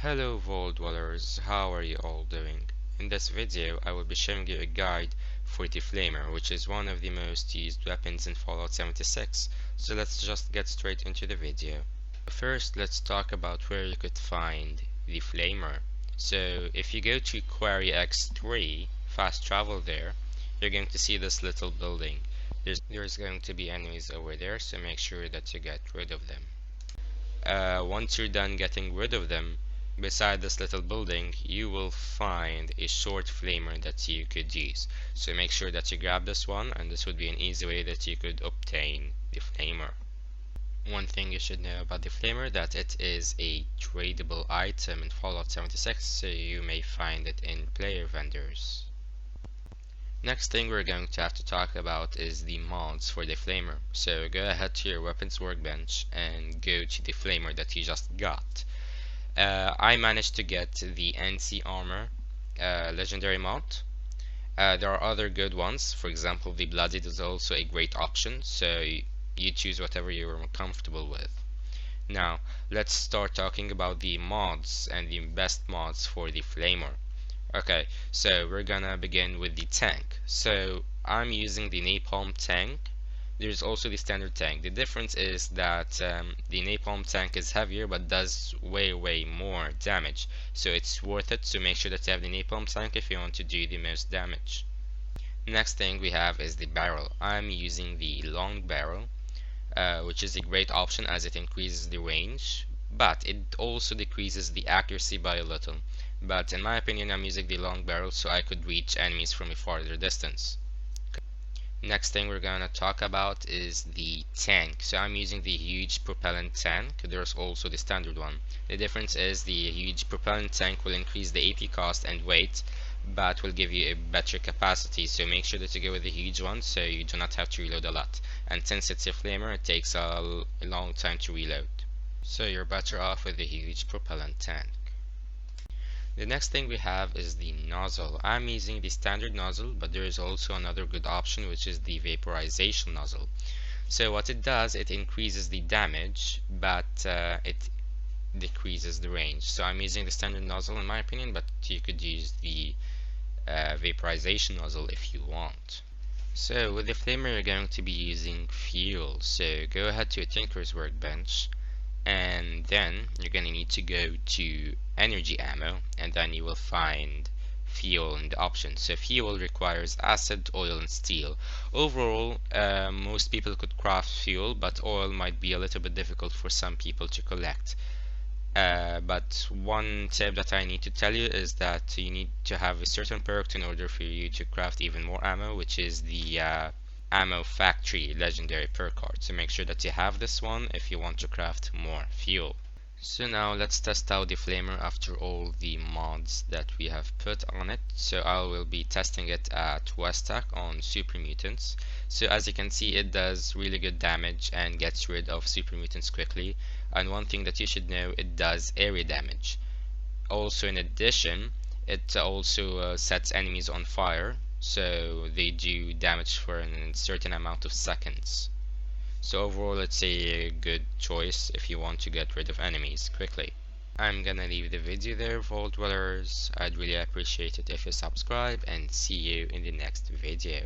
Hello Vault Dwellers, how are you all doing? In this video I will be showing you a guide for the Flamer, which is one of the most used weapons in Fallout 76, so let's just get straight into the video. First let's talk about where you could find the Flamer. So if you go to Quarry X3, fast travel there, you're going to see this little building. There's going to be enemies over there, so make sure that you get rid of them. Once you're done getting rid of them, beside this little building you will find a short flamer that you could use. So make sure that you grab this one, and this would be an easy way that you could obtain the flamer. One thing you should know about the flamer, that it is a tradable item in Fallout 76, so you may find it in player vendors. Next thing we're going to have to talk about is the mods for the flamer. So go ahead to your weapons workbench and go to the flamer that you just got. I managed to get the NC armor legendary mod. There are other good ones. For example, the bloodied is also a great option, so you choose whatever you're more comfortable with. Now let's start talking about the mods and the best mods for the flamer. Okay, so we're gonna begin with the tank. So I'm using the napalm tank. There's also the standard tank. The difference is that the napalm tank is heavier but does way more damage, so it's worth it. So make sure that you have the napalm tank if you want to do the most damage. Next thing we have is the barrel. I'm using the long barrel, which is a great option as it increases the range, but it also decreases the accuracy by a little. But in my opinion, I'm using the long barrel so I could reach enemies from a farther distance. Next thing we're gonna talk about is the tank. So I'm using the huge propellant tank. There's also the standard one. The difference is the huge propellant tank will increase the AP cost and weight, but will give you a better capacity. So make sure that you go with the huge one so you do not have to reload a lot. And since it's a flamer, it takes a long time to reload. So you're better off with the huge propellant tank. The next thing we have is the nozzle. I'm using the standard nozzle, but there is also another good option, which is the vaporization nozzle. So what it does, it increases the damage, but it decreases the range. So I'm using the standard nozzle in my opinion, but you could use the vaporization nozzle if you want. So with the flamer you're going to be using fuel. So go ahead to a tinker's workbench, and then you're going to need to go to energy ammo, and then you will find fuel in the options. So fuel requires acid, oil and steel. Overall most people could craft fuel, but oil might be a little bit difficult for some people to collect. But one tip that I need to tell you is that you need to have a certain perk in order for you to craft even more ammo, which is the ammo factory legendary perk card. So make sure that you have this one if you want to craft more fuel. So now let's test out the flamer after all the mods that we have put on it. So I will be testing it at Westack on super mutants. So as you can see, it does really good damage and gets rid of super mutants quickly. And one thing that you should know, it does area damage. Also in addition, it also sets enemies on fire, so they do damage for a certain amount of seconds. So overall it's a good choice if you want to get rid of enemies quickly. I'm gonna leave the video there, Vault Dwellers. I'd really appreciate it if you subscribe, and see you in the next video.